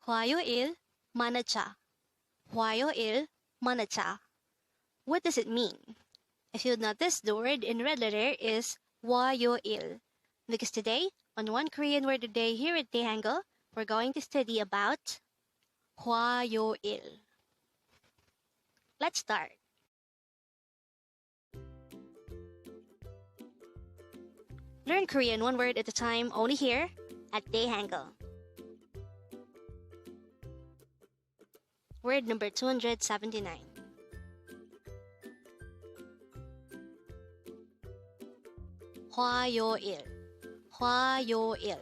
HWAYOIL manacha. HWAYOIL manacha. What does it mean? If you'll notice, the word in red letter is HWAYOIL. Because today, on One Korean Word a Day here at Dae-Hangul, we're going to study about HWAYOIL. Let's start. Learn Korean one word at a time only here at Dae-Hangul. Word number 279. HWAYOIL. HWAYOIL.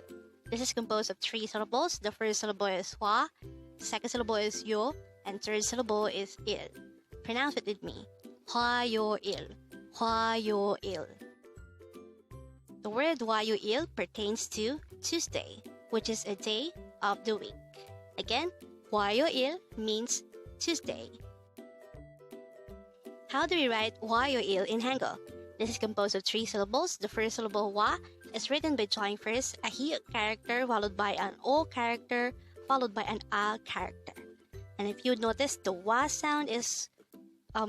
This is composed of 3 syllables. The first syllable is hwa, second syllable is yo, and third syllable is il. Pronounce it with me. HWAYOIL. HWAYOIL. The word HWAYOIL pertains to Tuesday, which is a day of the week. Again, HWAYOIL means Tuesday. How do we write HWAYOIL in Hangul? This is composed of 3 syllables. The first syllable hwa is written by joining first a he character followed by an o character followed by an a character. And if you notice, the hwa sound is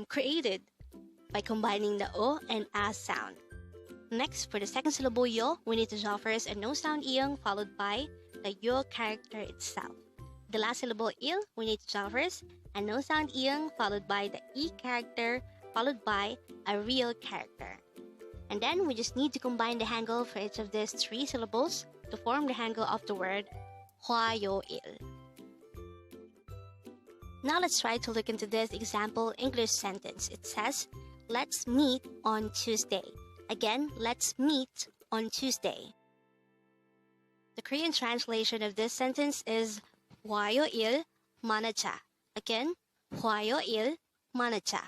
created by combining the o and a sound. Next, for the second syllable yo, we need to draw first a no sound iyong followed by the yo character itself. The last syllable il, we need to draw first a no sound iyong followed by the e character followed by a real character. And then we just need to combine the hangul for each of these 3 syllables to form the hangul of the word HWAYOIL. Now let's try to look into this example English sentence. It says, let's meet on Tuesday. Again, let's meet on Tuesday. The Korean translation of this sentence is HWAYOIL manacha. Again, HWAYOIL manacha.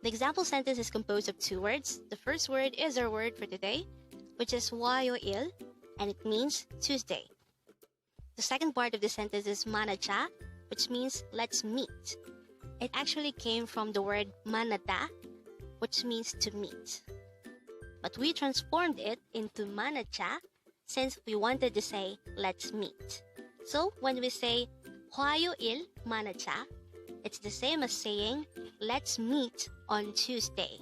The example sentence is composed of 2 words. The first word is our word for today, which is HWAYOIL, and it means Tuesday. The second part of the sentence is manacha, which means let's meet. It actually came from the word manata, which means to meet. But we transformed it into manacha since we wanted to say let's meet. So when we say HWAYOIL manacha, it's the same as saying let's meet on Tuesday.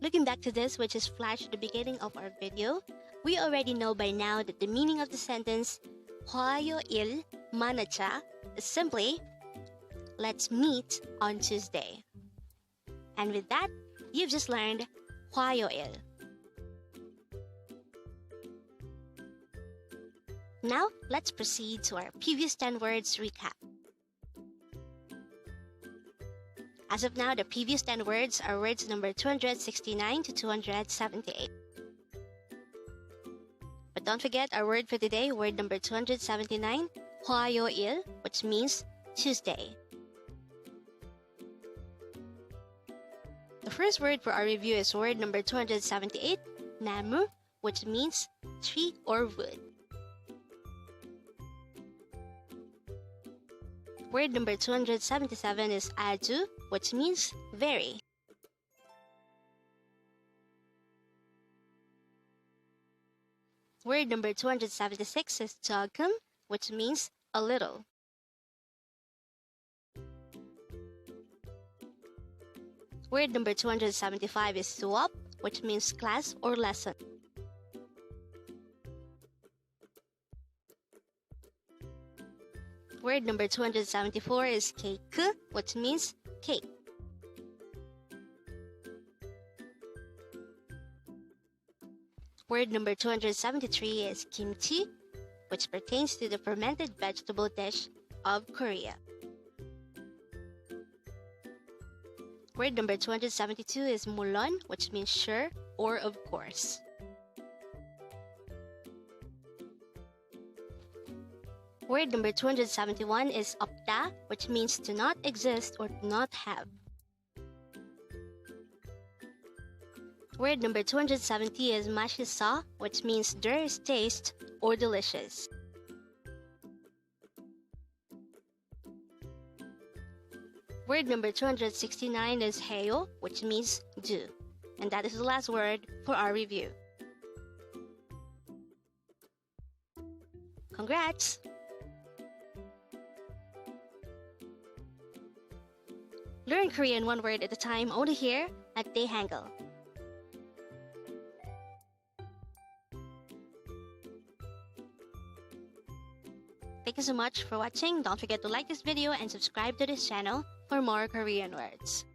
Looking back to this, which is flashed at the beginning of our video, we already know by now that the meaning of the sentence HWAYOIL manacha is simply let's meet on Tuesday. And with that, you've just learned HWAYOIL. Now, let's proceed to our previous 10 words recap. As of now, the previous 10 words are words number 269 to 278. But don't forget our word for today, word number 279, HWAYOIL, which means Tuesday. The first word for our review is word number 278, namu, which means tree or wood. Word number 277 is aju, which means very. Word number 276 is jokum, which means a little. Word number 275 is suap, which means class or lesson. Word number 274 is cake, which means cake. Word number 273 is kimchi, which pertains to the fermented vegetable dish of Korea. Word number 272 is mulon, which means sure or of course. Word number 271 is opta, which means to not exist or to not have. Word number 270 is mashisa, which means there is taste or delicious. Word number 269 is heyo, which means do. And that is the last word for our review. Congrats! Learn Korean one word at a time only here at Dae-Hangul. Thank you so much for watching. Don't forget to like this video and subscribe to this channel for more Korean words.